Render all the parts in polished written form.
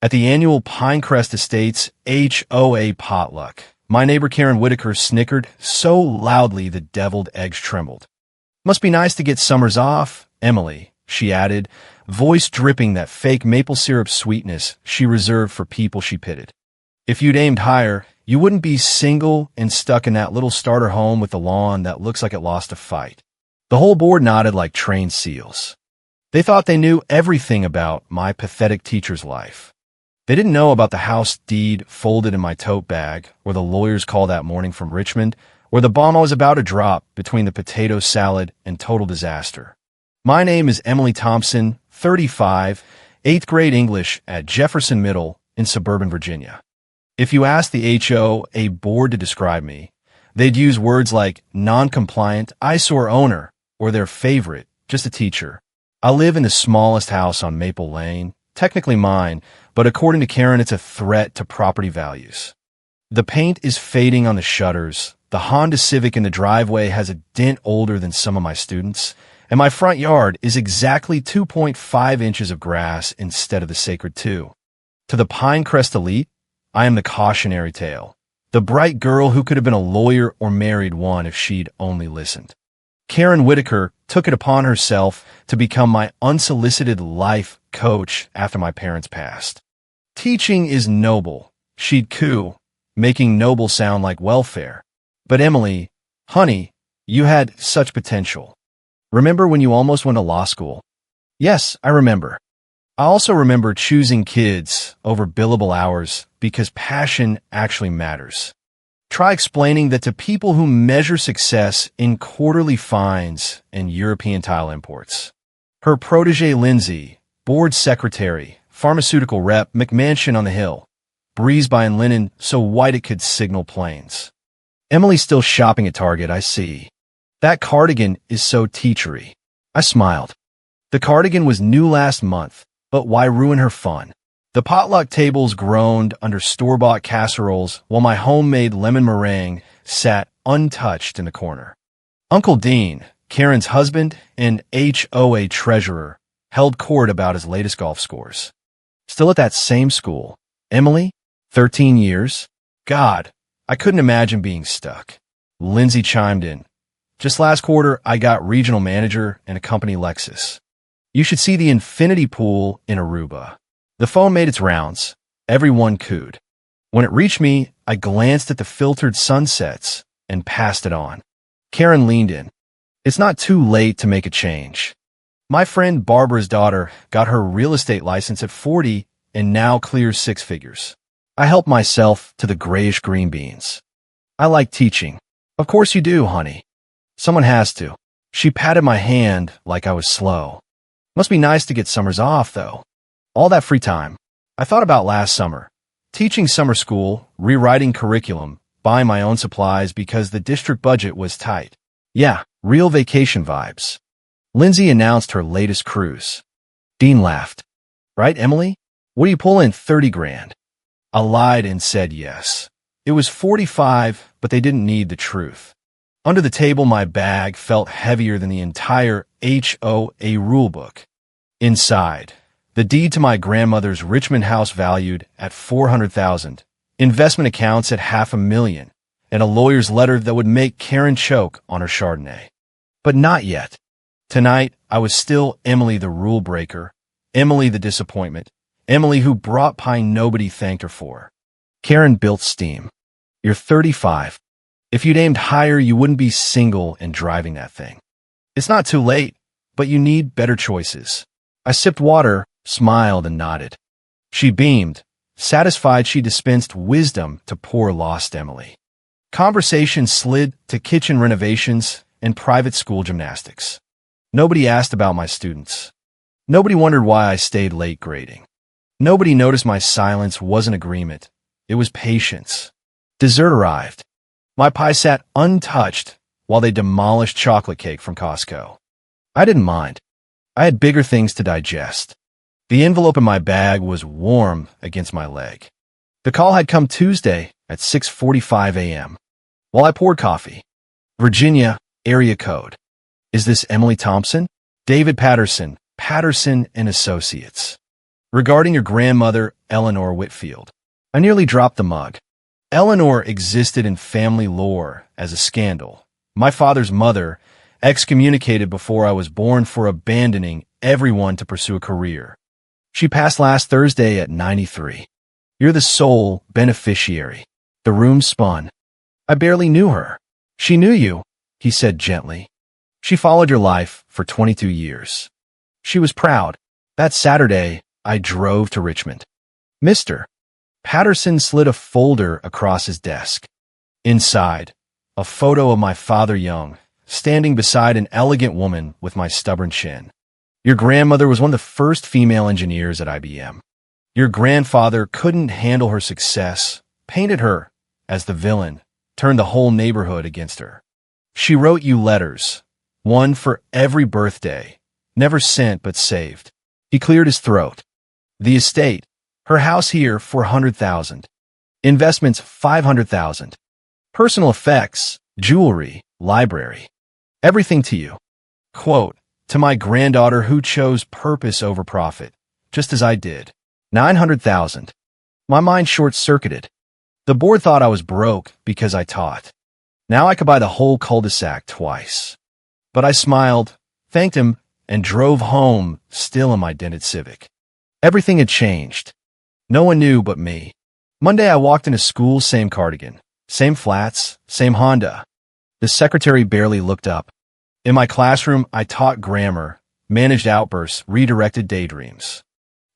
At the annual Pinecrest Estates HOA potluck, my neighbor Karen Whitaker snickered so loudly the deviled eggs trembled. Must be nice to get summers off, Emily, she added, voice dripping that fake maple syrup sweetness she reserved for people she pitied. If you'd aimed higher, you wouldn't be single and stuck in that little starter home with a lawn that looks like it lost a fight. The whole board nodded like trained seals. They thought they knew everything about my pathetic teacher's life. They didn't know about the house deed folded in my tote bag, or the lawyer's call that morning from Richmond, or the bomb I was about to drop between the potato salad and total disaster. My name is Emily Thompson, 35, 8th grade English at Jefferson Middle in suburban Virginia. If you ask the HOA board to describe me, they'd use words like non-compliant, eyesore owner, or their favorite, just a teacher. I live in the smallest house on Maple Lane, technically mine, but according to Karen, it's a threat to property values. The paint is fading on the shutters, the Honda Civic in the driveway has a dent older than some of my students, and my front yard is exactly 2.5 inches of grass instead of the sacred 2. To the Pinecrest elite, I am the cautionary tale, the bright girl who could have been a lawyer or married one if she'd only listened. Karen Whitaker took it upon herself to become my unsolicited life coach after my parents passed. Teaching is noble, she'd coo, making noble sound like welfare. But Emily, honey, you had such potential. Remember when you almost went to law school? Yes, I remember. I also remember choosing kids over billable hours because passion actually matters. Try explaining that to people who measure success in quarterly fines and European tile imports. Her protege Lindsay, board secretary, pharmaceutical rep, McMansion on the Hill, breeze by in linen so white it could signal planes. Emily's still shopping at Target, I see. That cardigan is so teachery. I smiled. The cardigan was new last month, but why ruin her fun? The potluck tables groaned under store-bought casseroles while my homemade lemon meringue sat untouched in the corner. Uncle Dean, Karen's husband and HOA treasurer, held court about his latest golf scores. Still at that same school. Emily, 13 years? God, I couldn't imagine being stuck. Lindsay chimed in. Just last quarter, I got regional manager and a company Lexus. You should see the infinity pool in Aruba. The phone made its rounds. Everyone cooed. When it reached me, I glanced at the filtered sunsets and passed it on. Karen leaned in. It's not too late to make a change. My friend Barbara's daughter got her real estate license at 40 and now clears 6 figures. I help myself to the grayish green beans. I like teaching. Of course you do, honey. Someone has to. She patted my hand like I was slow. Must be nice to get summers off, though. All that free time. I thought about last summer. Teaching summer school, rewriting curriculum, buying my own supplies because the district budget was tight. Yeah, real vacation vibes. Lindsay announced her latest cruise. Dean laughed. Right, Emily? What do you pull in 30 grand? I lied and said yes. It was 45, but they didn't need the truth. Under the table, my bag felt heavier than the entire HOA rulebook. Inside, the deed to my grandmother's Richmond house valued at $400,000, investment accounts at $500,000, and a lawyer's letter that would make Karen choke on her Chardonnay. But not yet. Tonight, I was still Emily the rule breaker, Emily the disappointment, Emily who brought pie nobody thanked her for. Karen built steam. You're 35. If you'd aimed higher, you wouldn't be single and driving that thing. It's not too late, but you need better choices. I sipped water, smiled, and nodded. She beamed, satisfied she dispensed wisdom to poor lost Emily. Conversation slid to kitchen renovations and private school gymnastics. Nobody asked about my students. Nobody wondered why I stayed late grading. Nobody noticed my silence wasn't agreement. It was patience. Dessert arrived. My pie sat untouched while they demolished chocolate cake from Costco. I didn't mind. I had bigger things to digest. The envelope in my bag was warm against my leg. The call had come Tuesday at 6:45 a.m. While I poured coffee. Virginia, area code. Is this Emily Thompson? David Patterson, Patterson and Associates. Regarding your grandmother, Eleanor Whitfield. I nearly dropped the mug. Eleanor existed in family lore as a scandal. My father's mother, excommunicated before I was born for abandoning everyone to pursue a career. She passed last Thursday at 93. You're the sole beneficiary. The room spun. I barely knew her. She knew you, he said gently. She followed your life for 22 years. She was proud. That Saturday, I drove to Richmond. Mr. Patterson slid a folder across his desk. Inside, a photo of my father young, standing beside an elegant woman with my stubborn chin. Your grandmother was one of the first female engineers at IBM. Your grandfather couldn't handle her success, painted her as the villain, turned the whole neighborhood against her. She wrote you letters, one for every birthday, never sent but saved. He cleared his throat. The estate, her house here, $400,000. Investments, $500,000. Personal effects, jewelry, library. Everything to you. Quote, to my granddaughter who chose purpose over profit, just as I did. $900,000. My mind short-circuited. The board thought I was broke because I taught. Now I could buy the whole cul-de-sac twice. But I smiled, thanked him, and drove home, still in my dented Civic. Everything had changed. No one knew but me. Monday I walked into school, same cardigan, same flats, same Honda. The secretary barely looked up. In my classroom, I taught grammar, managed outbursts, redirected daydreams.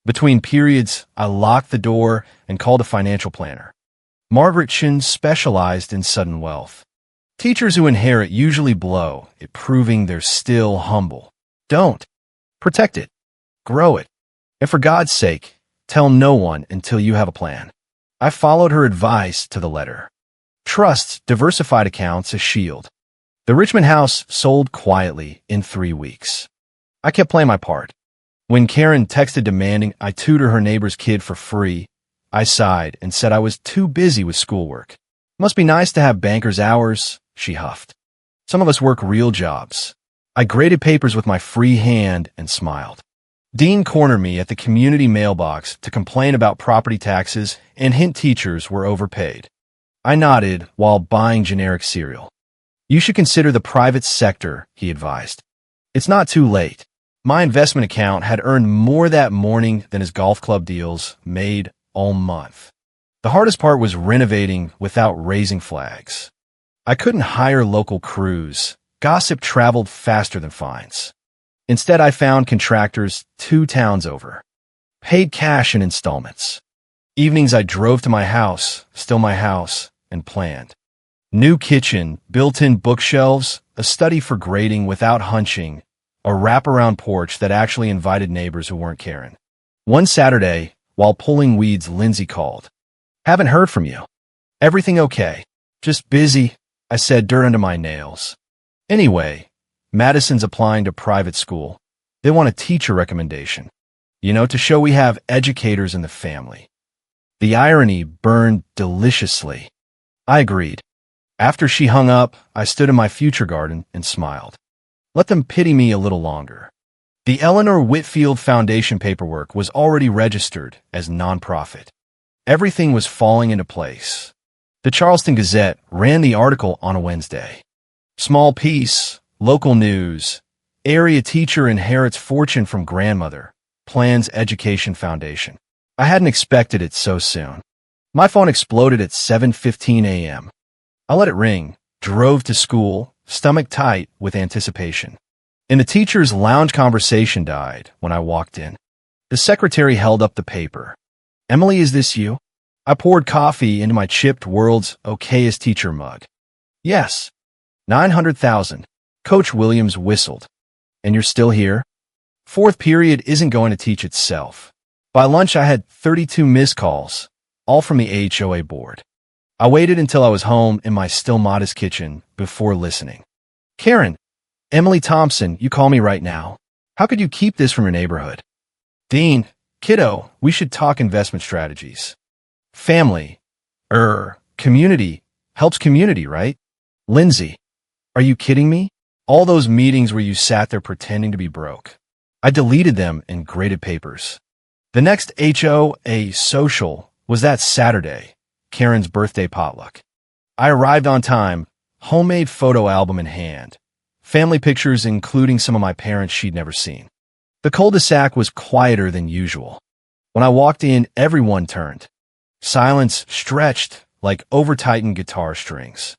Between periods, I locked the door and called a financial planner. Margaret Chin specialized in sudden wealth. Teachers who inherit usually blow it, proving they're still humble. Don't. Protect it. Grow it. And for God's sake, tell no one until you have a plan. I followed her advice to the letter. Trusts, diversified accounts, a shield. The Richmond house sold quietly in 3 weeks. I kept playing my part. When Karen texted demanding I tutor her neighbor's kid for free, I sighed and said I was too busy with schoolwork. Must be nice to have banker's hours, she huffed. Some of us work real jobs. I graded papers with my free hand and smiled. Dean cornered me at the community mailbox to complain about property taxes and hint teachers were overpaid. I nodded while buying generic cereal. You should consider the private sector, he advised. It's not too late. My investment account had earned more that morning than his golf club deals made all month. The hardest part was renovating without raising flags. I couldn't hire local crews. Gossip traveled faster than fines. Instead, I found contractors 2 towns over. Paid cash in installments. Evenings I drove to my house, still my house, and planned. New kitchen, built-in bookshelves, a study for grading without hunching, a wraparound porch that actually invited neighbors who weren't Karen. One Saturday, while pulling weeds, Lindsay called. Haven't heard from you. Everything okay? Just busy, I said, dirt under my nails. Anyway, Madison's applying to private school. They want a teacher recommendation. To show we have educators in the family. The irony burned deliciously. I agreed. After she hung up, I stood in my future garden and smiled. Let them pity me a little longer. The Eleanor Whitfield Foundation paperwork was already registered as nonprofit. Everything was falling into place. The Charleston Gazette ran the article on a Wednesday. Small piece, local news, area teacher inherits fortune from grandmother, plans education foundation. I hadn't expected it so soon. My phone exploded at 7:15 a.m. I let it ring, drove to school, stomach tight with anticipation. And the teacher's lounge conversation died when I walked in. The secretary held up the paper. Emily, is this you? I poured coffee into my chipped world's okayest teacher mug. Yes. 900,000. Coach Williams whistled. And you're still here? 4th period isn't going to teach itself. By lunch, I had 32 missed calls, all from the HOA board. I waited until I was home in my still modest kitchen before listening. Karen, Emily Thompson, you call me right now. How could you keep this from your neighborhood? Dean, kiddo, we should talk investment strategies. Family, community, helps community, right? Lindsay, are you kidding me? All those meetings where you sat there pretending to be broke. I deleted them and graded papers. The next HOA social was that Saturday, Karen's birthday potluck. I arrived on time, homemade photo album in hand, family pictures including some of my parents she'd never seen. The cul-de-sac was quieter than usual. When I walked in, everyone turned. Silence stretched like over-tightened guitar strings.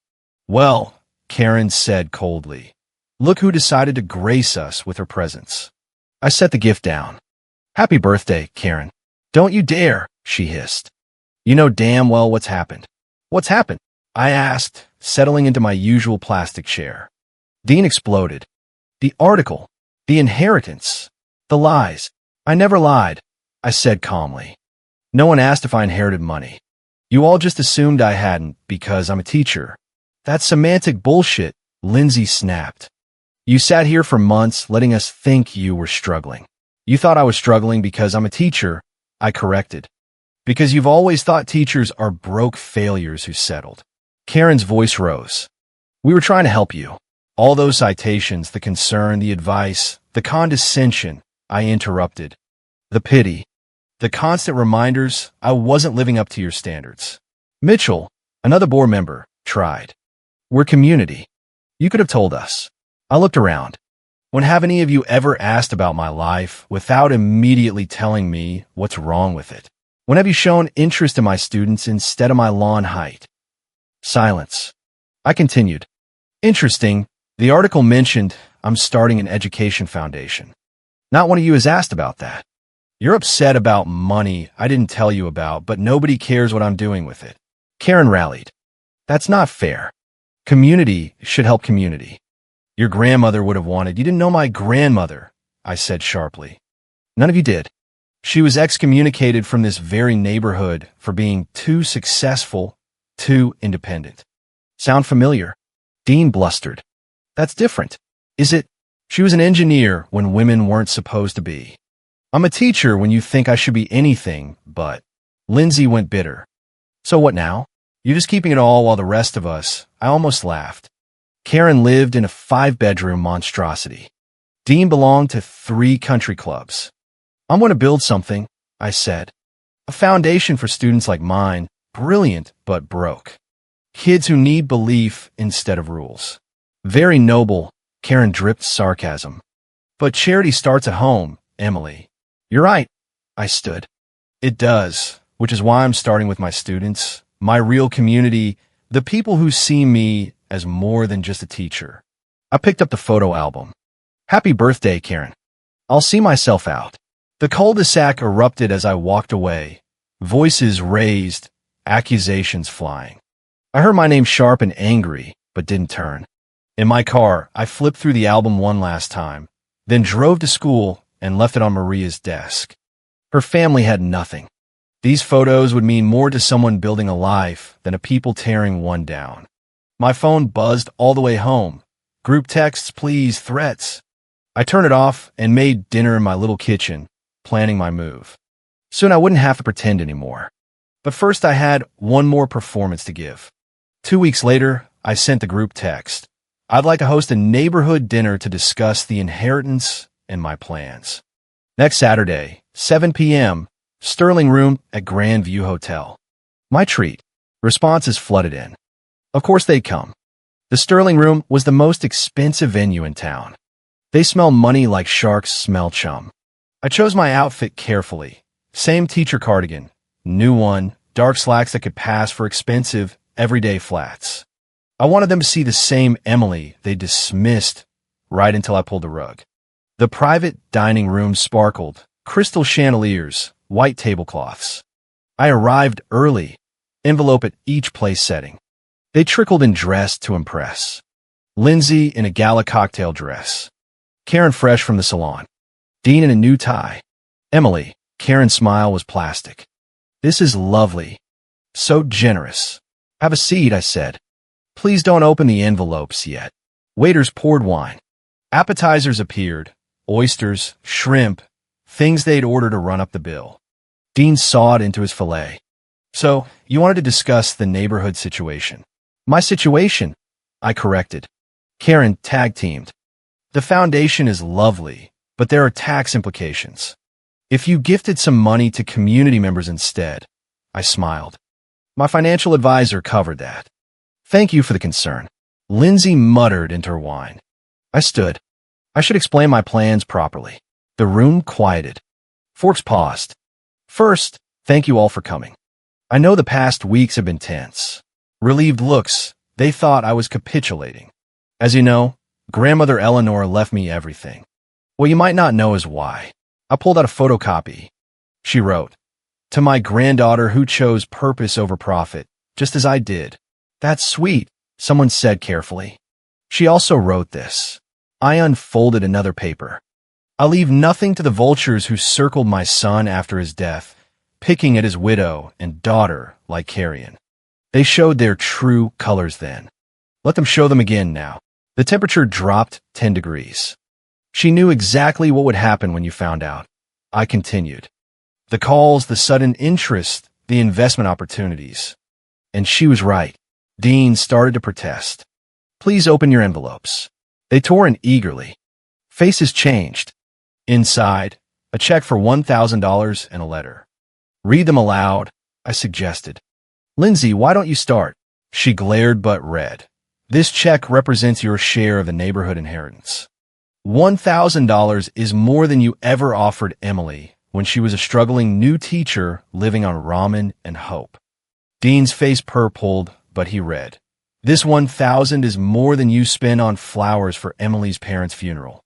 "Well," Karen said coldly, "look who decided to grace us with her presence." I set the gift down. "Happy birthday, Karen." "Don't you dare," she hissed. "You know damn well what's happened." "What's happened?" I asked, settling into my usual plastic chair. Dean exploded. "The article, the inheritance, the lies." "I never lied," I said calmly. "No one asked if I inherited money. You all just assumed I hadn't because I'm a teacher." "That's semantic bullshit," Lindsay snapped. "You sat here for months letting us think you were struggling. You thought I was struggling because I'm a teacher," I corrected. "Because you've always thought teachers are broke failures who settled." Karen's voice rose. "We were trying to help you. All those citations, the concern, the advice, the condescension," I interrupted. "The pity. The constant reminders I wasn't living up to your standards." Mitchell, another board member, tried. "We're community. You could have told us." I looked around. When have any of you ever asked about my life without immediately telling me what's wrong with it? When have you shown interest in my students instead of my lawn height? Silence. I continued. "Interesting. The article mentioned I'm starting an education foundation. Not one of you has asked about that. You're upset about money I didn't tell you about, but nobody cares what I'm doing with it." Karen rallied. "That's not fair. Community should help community. Your grandmother would have wanted. You didn't know my grandmother," I said sharply. "None of you did. She was excommunicated from this very neighborhood for being too successful, too independent." Sound familiar? Dean blustered. "That's different. Is it? She was an engineer when women weren't supposed to be. I'm a teacher when you think I should be anything but." Lindsay went bitter. "So what now? You're just keeping it all while the rest of us—" I almost laughed. Karen lived in a 5-bedroom monstrosity. Dean belonged to 3 country clubs. "I'm going to build something," I said. "A foundation for students like mine, brilliant but broke. Kids who need belief instead of rules." "Very noble," Karen dripped sarcasm. "But charity starts at home, Emily." "You're right," I stood. "It does, which is why I'm starting with my students, my real community, the people who see me as more than just a teacher." I picked up the photo album. "Happy birthday, Karen. I'll see myself out." The cul-de-sac erupted as I walked away, voices raised, accusations flying. I heard my name sharp and angry, but didn't turn. In my car, I flipped through the album one last time, then drove to school and left it on Maria's desk. Her family had nothing. These photos would mean more to someone building a life than a people tearing one down. My phone buzzed all the way home. Group texts, please, threats. I turned it off and made dinner in my little kitchen, planning my move. Soon I wouldn't have to pretend anymore. But first I had one more performance to give. 2 weeks later, I sent the group text. "I'd like to host a neighborhood dinner to discuss the inheritance and my plans. Next Saturday, 7 p.m., Sterling Room at Grand View Hotel." My treat. Responses flooded in. Of course they'd come. The Sterling Room was the most expensive venue in town. They smell money like sharks smell chum. I chose my outfit carefully. Same teacher cardigan, new one, dark slacks that could pass for expensive, everyday flats. I wanted them to see the same Emily they dismissed right until I pulled the rug. The private dining room sparkled, crystal chandeliers, white tablecloths. I arrived early, envelope at each place setting. They trickled in dress to impress. Lindsay in a gala cocktail dress. Karen fresh from the salon. Dean in a new tie. Emily, Karen's smile was plastic. "This is lovely. So generous." "Have a seat," I said. "Please don't open the envelopes yet." Waiters poured wine. Appetizers appeared. Oysters, shrimp, things they'd order to run up the bill. Dean sawed into his fillet. "So, you wanted to discuss the neighborhood situation." "My situation," I corrected. Karen tag-teamed. "The foundation is lovely, but there are tax implications." If you gifted some money to community members instead, I smiled. My financial advisor covered that. Thank you for the concern. Lindsay muttered into her wine. I stood. I should explain my plans properly. The room quieted. Forks paused. First, thank you all for coming. I know the past weeks have been tense. Relieved looks, they thought I was capitulating. As you know, Grandmother Eleanor left me everything. What you might not know is why. I pulled out a photocopy. She wrote, "To my granddaughter who chose purpose over profit, just as I did." That's sweet, someone said carefully. She also wrote this. I unfolded another paper. I leave nothing to the vultures who circled my son after his death, picking at his widow and daughter like carrion. They showed their true colors then. Let them show them again now. The temperature dropped 10 degrees. She knew exactly what would happen when you found out. I continued. The calls, the sudden interest, the investment opportunities. And she was right. Dean started to protest. Please open your envelopes. They tore in eagerly. Faces changed. Inside, a check for $1,000 and a letter. Read them aloud, I suggested. Lindsay, why don't you start? She glared but read. This check represents your share of the neighborhood inheritance. $1,000 is more than you ever offered Emily when she was a struggling new teacher living on ramen and hope. Dean's face purpled, but he read. This $1,000 is more than you spend on flowers for Emily's parents' funeral.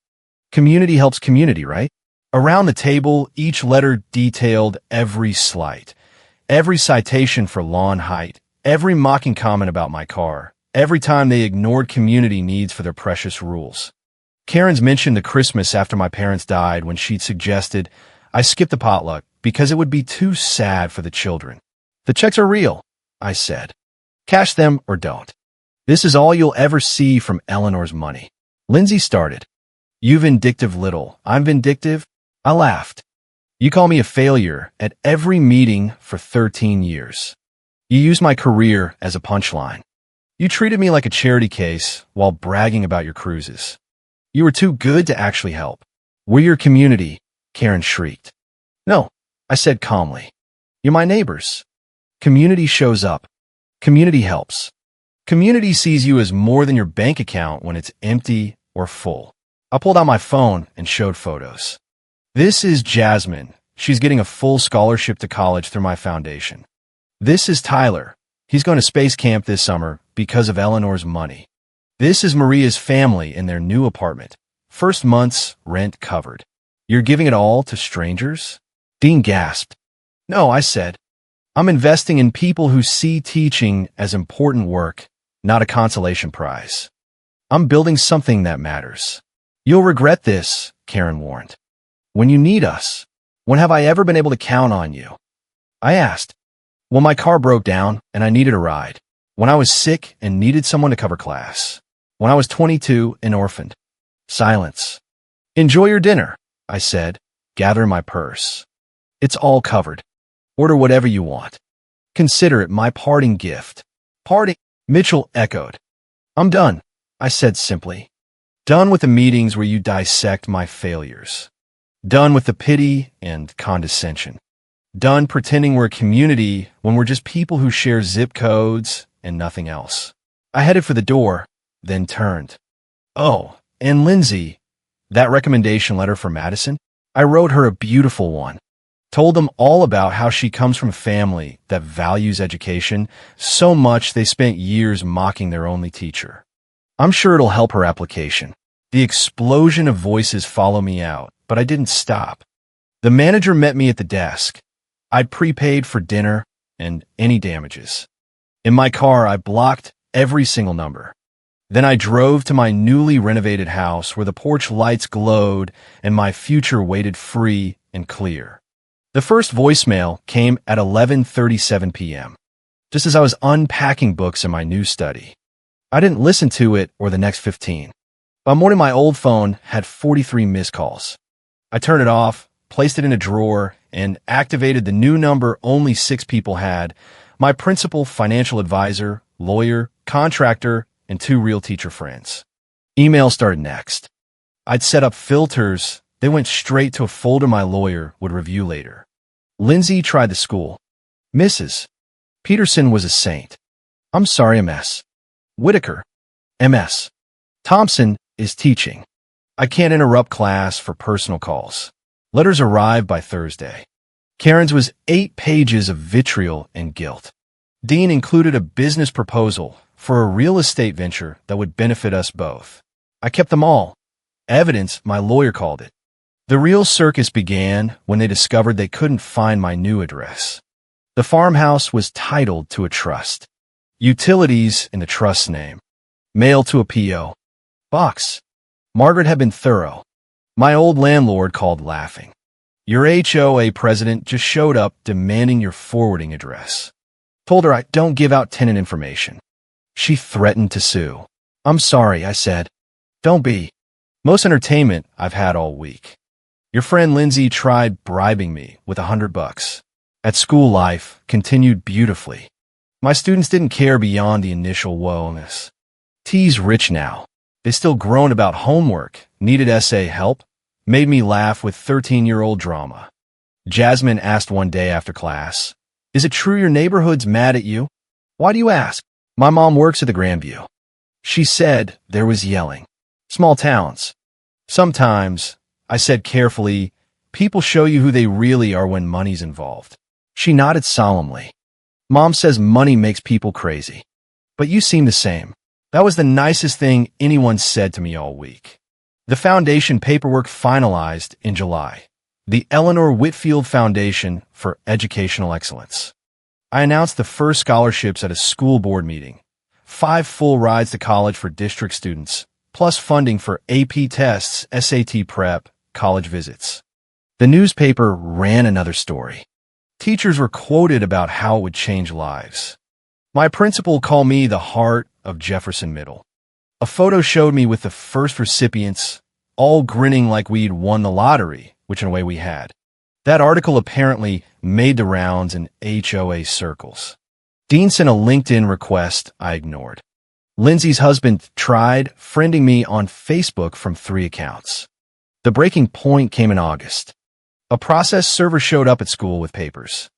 Community helps community, right? Around the table, each letter detailed every slight, every citation for lawn height, every mocking comment about my car, every time they ignored community needs for their precious rules. Karen's mentioned the Christmas after my parents died when she'd suggested I skip the potluck because it would be too sad for the children. The checks are real, I said. Cash them or don't. This is all you'll ever see from Eleanor's money. Lindsay started. You vindictive little, I'm vindictive? I laughed. You call me a failure at every meeting for 13 years. You used my career as a punchline. You treated me like a charity case while bragging about your cruises. You were too good to actually help. We're your community, Karen shrieked. No, I said calmly. You're my neighbors. Community shows up. Community helps. Community sees you as more than your bank account when it's empty or full. I pulled out my phone and showed photos. This is Jasmine. She's getting a full scholarship to college through my foundation. This is Tyler. He's going to space camp this summer because of Eleanor's money. This is Maria's family in their new apartment. First month's rent covered. You're giving it all to strangers? Dean gasped. No, I said. I'm investing in people who see teaching as important work, not a consolation prize. I'm building something that matters. You'll regret this, Karen warned. When you need us. When have I ever been able to count on you? I asked. When my car broke down and I needed a ride. When I was sick and needed someone to cover class. When I was 22 and orphaned. Silence. Enjoy your dinner, I said, gathering my purse. It's all covered. Order whatever you want. Consider it my parting gift. Parting? Mitchell echoed. I'm done, I said simply. Done with the meetings where you dissect my failures. Done with the pity and condescension. Done pretending we're a community when we're just people who share zip codes and nothing else. I headed for the door, then turned. Oh, and Lindsay, that recommendation letter for Madison? I wrote her a beautiful one. Told them all about how she comes from a family that values education so much they spent years mocking their only teacher. I'm sure it'll help her application. The explosion of voices follow me out, but I didn't stop. The manager met me at the desk. I'd prepaid for dinner and any damages. In my car, I blocked every single number. Then I drove to my newly renovated house where the porch lights glowed and my future waited free and clear. The first voicemail came at 11:37 p.m., just as I was unpacking books in my new study. I didn't listen to it or the next 15. By morning, my old phone had 43 missed calls. I turned it off, placed it in a drawer, and activated the new number only 6 people had: my principal, financial advisor, lawyer, contractor, and 2 real teacher friends. Email started next. I'd set up filters They went straight to a folder my lawyer would review later. Lindsay tried the school. Mrs. Peterson was a saint. I'm sorry, MS. Whitaker. MS. Thompson is teaching. I can't interrupt class for personal calls. Letters arrived by Thursday. Karen's was 8 pages of vitriol and guilt. Dean included a business proposal for a real estate venture that would benefit us both. I kept them all. Evidence, my lawyer called it. The real circus began when they discovered they couldn't find my new address. The farmhouse was titled to a trust. Utilities in the trust's name. Mail to a P.O. box. Margaret had been thorough. My old landlord called laughing. Your HOA president just showed up demanding your forwarding address. Told her I don't give out tenant information. She threatened to sue. I'm sorry, I said. Don't be. Most entertainment I've had all week. Your friend Lindsay tried bribing me with $100. At school, life continued beautifully. My students didn't care beyond the initial woe-ness. T's rich now. They still groan about homework, needed essay help, made me laugh with 13-year-old drama. Jasmine asked one day after class, "Is it true your neighborhood's mad at you?" "Why do you ask?" "My mom works at the Grandview." She said there was yelling. Small towns. Sometimes, I said carefully, people show you who they really are when money's involved. She nodded solemnly. Mom says money makes people crazy. But you seem the same. That was the nicest thing anyone said to me all week. The foundation paperwork finalized in July. The Eleanor Whitfield Foundation for Educational Excellence. I announced the first scholarships at a school board meeting. 5 full rides to college for district students, plus funding for AP tests, SAT prep, college visits. The newspaper ran another story. Teachers were quoted about how it would change lives. My principal called me the heart of Jefferson Middle. A photo showed me with the first recipients, all grinning like we'd won the lottery, which in a way we had. That article apparently made the rounds in HOA circles. Dean sent a LinkedIn request I ignored. Lindsay's husband tried friending me on Facebook from 3 accounts. The breaking point came in August. A process server showed up at school with papers.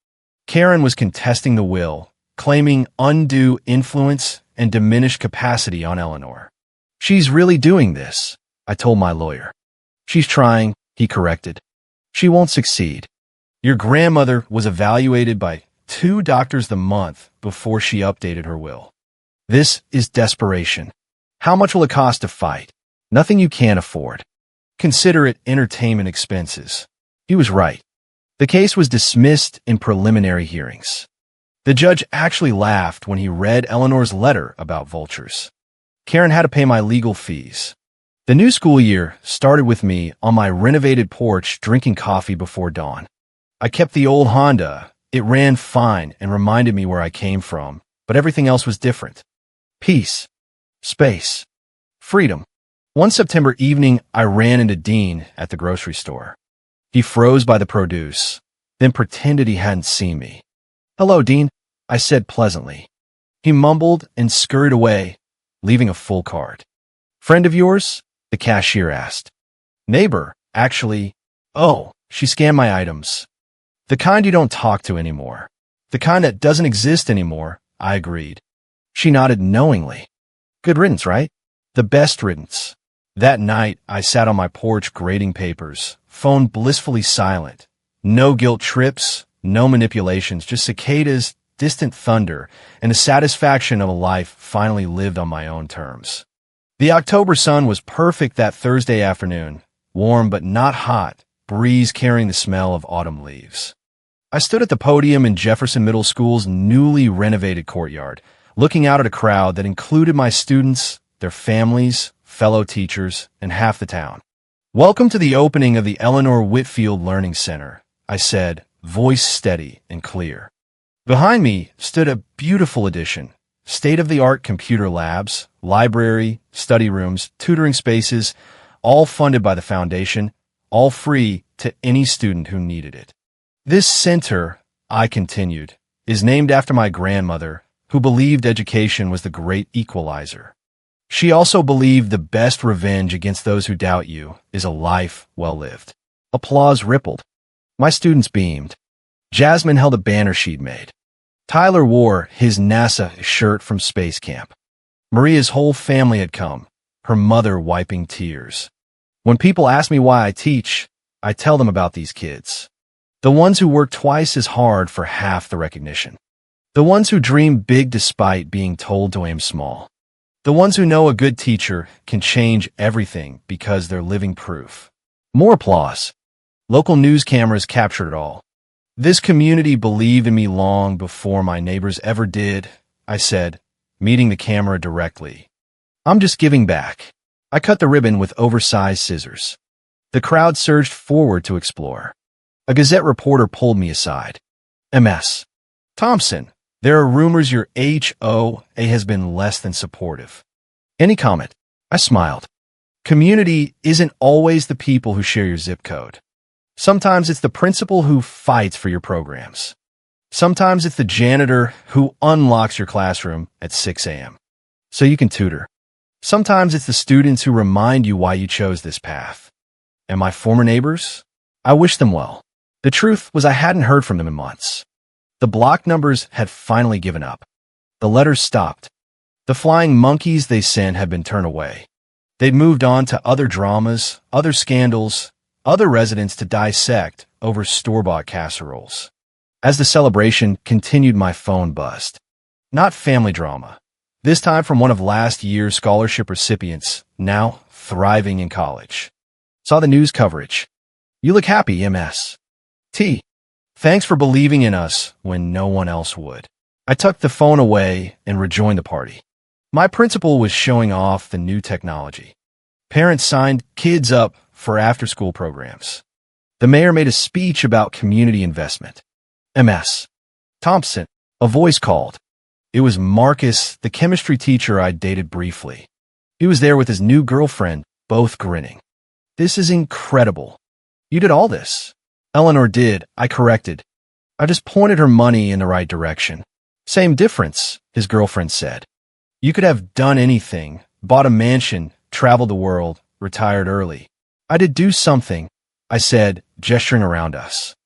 Karen was contesting the will, claiming undue influence and diminished capacity on Eleanor. She's really doing this, I told my lawyer. She's trying, he corrected. She won't succeed. Your grandmother was evaluated by 2 doctors the month before she updated her will. This is desperation. How much will it cost to fight? Nothing you can't afford. Consider it entertainment expenses. He was right. The case was dismissed in preliminary hearings. The judge actually laughed when he read Eleanor's letter about vultures. Karen had to pay my legal fees. The new school year started with me on my renovated porch drinking coffee before dawn. I kept the old Honda. It ran fine and reminded me where I came from, but everything else was different. Peace. Space. Freedom. One September evening, I ran into Dean at the grocery store. He froze by the produce, then pretended he hadn't seen me. "Hello, Dean," I said pleasantly. He mumbled and scurried away, leaving a full cart. "Friend of yours?" the cashier asked. "Neighbor, actually." "Oh," she scanned my items. "The kind you don't talk to anymore. The kind that doesn't exist anymore," I agreed. She nodded knowingly. "Good riddance, right?" "The best riddance." That night, I sat on my porch grading papers, phone blissfully silent. No guilt trips, no manipulations, just cicadas, distant thunder, and the satisfaction of a life finally lived on my own terms. The October sun was perfect that Thursday afternoon, warm but not hot, breeze carrying the smell of autumn leaves. I stood at the podium in Jefferson Middle School's newly renovated courtyard, looking out at a crowd that included my students, their families, fellow teachers, and half the town. "Welcome to the opening of the Eleanor Whitfield Learning Center," I said, voice steady and clear. Behind me stood a beautiful addition, state-of-the-art computer labs, library, study rooms, tutoring spaces, all funded by the foundation, all free to any student who needed it. "This center," I continued, "is named after my grandmother, who believed education was the great equalizer. She also believed the best revenge against those who doubt you is a life well lived. Applause rippled. My students beamed. Jasmine held a banner she'd made. Tyler wore his NASA shirt from space camp. Maria's whole family had come, her mother wiping tears. When people ask me why I teach, I tell them about these kids. The ones who work twice as hard for half the recognition. The ones who dream big despite being told to aim small. The ones who know a good teacher can change everything because they're living proof. More applause. Local news cameras captured it all. This community believed in me long before my neighbors ever did, I said, meeting the camera directly. I'm just giving back. I cut the ribbon with oversized scissors. The crowd surged forward to explore. A Gazette reporter pulled me aside. Ms. Thompson, there are rumors your HOA has been less than supportive. Any comment? I smiled. Community isn't always the people who share your zip code. Sometimes it's the principal who fights for your programs. Sometimes it's the janitor who unlocks your classroom at 6 a.m. so you can tutor. Sometimes it's the students who remind you why you chose this path. And my former neighbors? I wish them well. The truth was I hadn't heard from them in months. The block numbers had finally given up. The letters stopped. The flying monkeys they sent had been turned away. They'd moved on to other dramas, other scandals, other residents to dissect over store-bought casseroles. As the celebration continued, my phone buzzed. Not family drama. This time from one of last year's scholarship recipients, now thriving in college. Saw the news coverage. You look happy, Ms. T. Thanks for believing in us when no one else would. I tucked the phone away and rejoined the party. My principal was showing off the new technology. Parents signed kids up for after-school programs. The mayor made a speech about community investment. Ms. Thompson, a voice called. It was Marcus, the chemistry teacher I'd dated briefly. He was there with his new girlfriend, both grinning. This is incredible. You did all this. Eleanor did, I corrected. I just pointed her money in the right direction. Same difference, his girlfriend said. You could have done anything, bought a mansion, traveled the world, retired early. I did do something, I said, gesturing around us.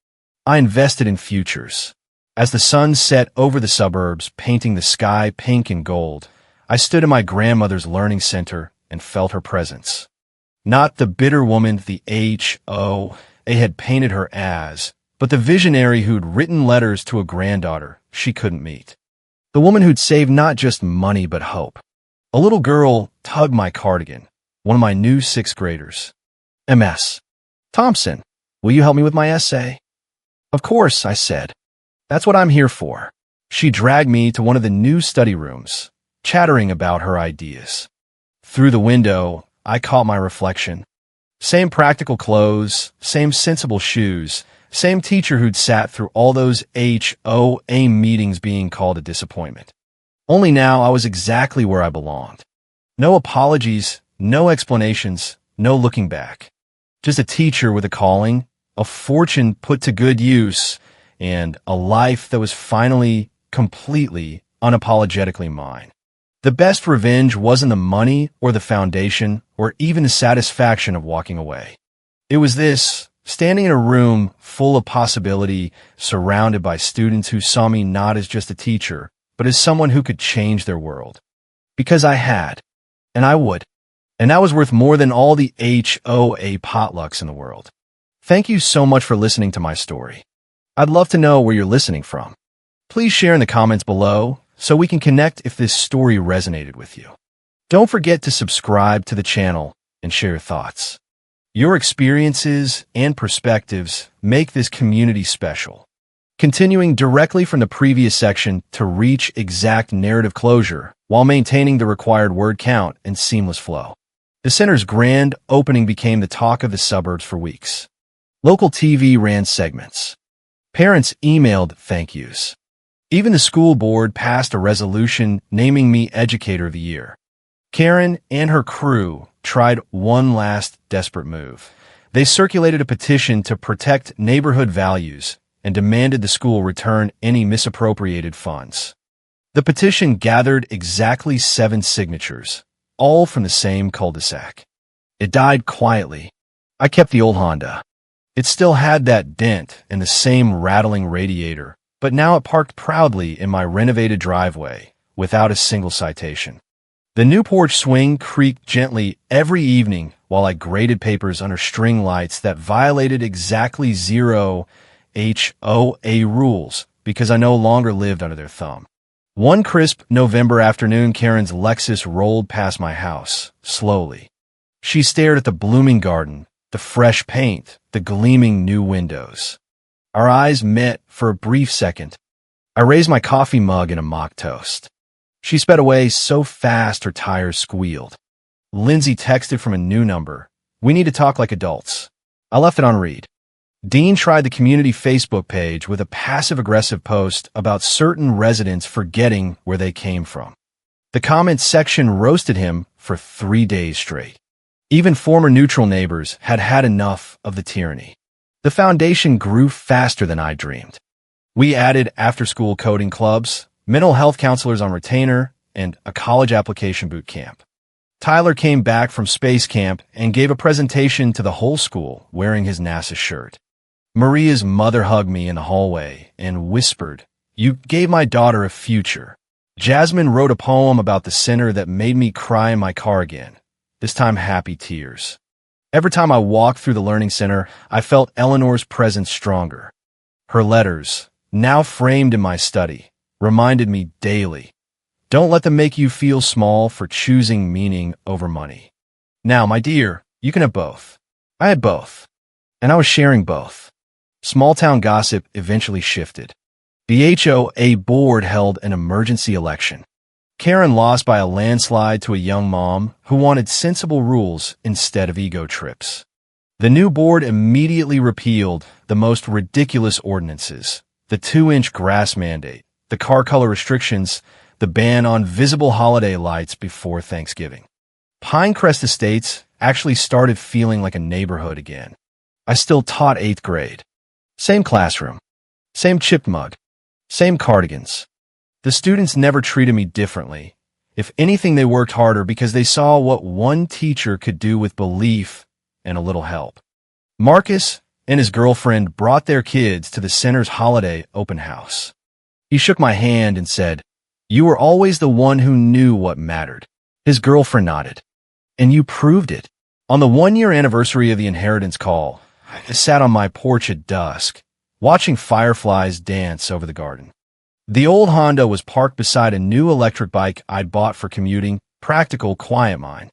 I invested in futures. As the sun set over the suburbs, painting the sky pink and gold, I stood in my grandmother's learning center and felt her presence. Not the bitter woman the HOA had painted her as, but the visionary who'd written letters to a granddaughter she couldn't meet. The woman who'd saved not just money but hope. A little girl tugged my cardigan, one of my new sixth graders. Ms. Thompson, will you help me with my essay? Of course, I said. That's what I'm here for. She dragged me to one of the new study rooms, chattering about her ideas. Through the window, I caught my reflection. Same practical clothes, same sensible shoes, same teacher who'd sat through all those HOA meetings being called a disappointment. Only now I was exactly where I belonged. No apologies, no explanations, no looking back. Just a teacher with a calling, a fortune put to good use, and a life that was finally, completely, unapologetically mine. The best revenge wasn't the money or the foundation or even the satisfaction of walking away. It was this, standing in a room full of possibility, surrounded by students who saw me not as just a teacher, but as someone who could change their world. Because I had, and I would. And that was worth more than all the HOA potlucks in the world. Thank you so much for listening to my story. I'd love to know where you're listening from. Please share in the comments below so we can connect if this story resonated with you. Don't forget to subscribe to the channel and share your thoughts. Your experiences and perspectives make this community special. Continuing directly from the previous section to reach exact narrative closure while maintaining the required word count and seamless flow. The center's grand opening became the talk of the suburbs for weeks. Local TV ran segments. Parents emailed thank yous. Even the school board passed a resolution naming me Educator of the Year. Karen and her crew tried one last desperate move. They circulated a petition to protect neighborhood values and demanded the school return any misappropriated funds. The petition gathered exactly 7 signatures, all from the same cul-de-sac. It died quietly. I kept the old Honda. It still had that dent and the same rattling radiator, but now it parked proudly in my renovated driveway without a single citation. The new porch swing creaked gently every evening while I graded papers under string lights that violated exactly 0 HOA rules because I no longer lived under their thumb. One crisp November afternoon, Karen's Lexus rolled past my house, slowly. She stared at the blooming garden, the fresh paint, the gleaming new windows. Our eyes met for a brief second. I raised my coffee mug in a mock toast. She sped away so fast her tires squealed. Lindsay texted from a new number. We need to talk like adults. I left it on read. Dean tried the community Facebook page with a passive-aggressive post about certain residents forgetting where they came from. The comments section roasted him for 3 days straight. Even former neutral neighbors had had enough of the tyranny. The foundation grew faster than I dreamed. We added after-school coding clubs, mental health counselors on retainer, and a college application boot camp. Tyler came back from space camp and gave a presentation to the whole school wearing his NASA shirt. Maria's mother hugged me in the hallway and whispered, "You gave my daughter a future." Jasmine wrote a poem about the center that made me cry in my car again, this time happy tears. Every time I walked through the learning center, I felt Eleanor's presence stronger. Her letters, now framed in my study, reminded me daily, don't let them make you feel small for choosing meaning over money. Now, my dear, you can have both. I had both, and I was sharing both. Small-town gossip eventually shifted. The HOA board held an emergency election. Karen lost by a landslide to a young mom who wanted sensible rules instead of ego trips. The new board immediately repealed the most ridiculous ordinances, the 2-inch grass mandate, the car color restrictions, the ban on visible holiday lights before Thanksgiving. Pinecrest Estates actually started feeling like a neighborhood again. I still taught 8th grade. Same classroom, same chipped mug, same cardigans. The students never treated me differently. If anything, they worked harder because they saw what one teacher could do with belief and a little help. Marcus and his girlfriend brought their kids to the center's holiday open house. He shook my hand and said, "You were always the one who knew what mattered." His girlfriend nodded. "And you proved it." On the 1-year anniversary of the inheritance call, I sat on my porch at dusk, watching fireflies dance over the garden. The old Honda was parked beside a new electric bike I'd bought for commuting, practical, quiet mind.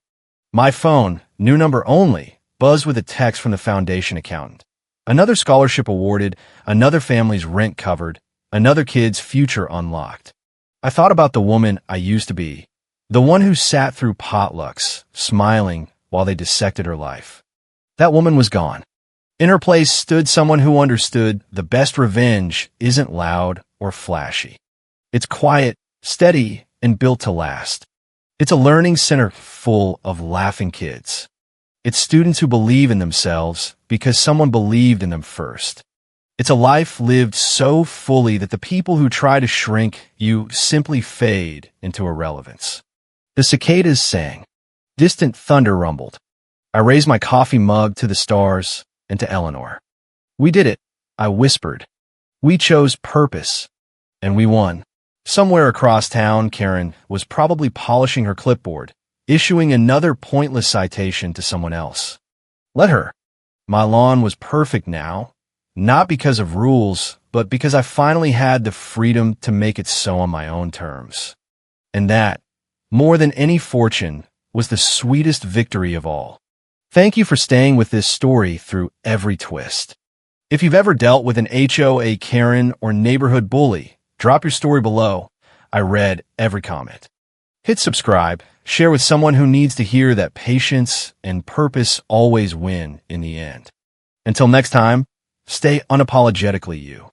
My phone, new number only, buzzed with a text from the foundation accountant. Another scholarship awarded, another family's rent covered, another kid's future unlocked. I thought about the woman I used to be, the one who sat through potlucks, smiling while they dissected her life. That woman was gone. In her place stood someone who understood the best revenge isn't loud or flashy. It's quiet, steady, and built to last. It's a learning center full of laughing kids. It's students who believe in themselves because someone believed in them first. It's a life lived so fully that the people who try to shrink you simply fade into irrelevance. The cicadas sang. Distant thunder rumbled. I raised my coffee mug to the stars and to Eleanor. "We did it," I whispered. "We chose purpose, and we won." Somewhere across town, Karen was probably polishing her clipboard, issuing another pointless citation to someone else. Let her. My lawn was perfect now, not because of rules, but because I finally had the freedom to make it so on my own terms. And that, more than any fortune, was the sweetest victory of all. Thank you for staying with this story through every twist. If you've ever dealt with an HOA Karen or neighborhood bully, drop your story below. I read every comment. Hit subscribe, share with someone who needs to hear that patience and purpose always win in the end. Until next time, stay unapologetically you.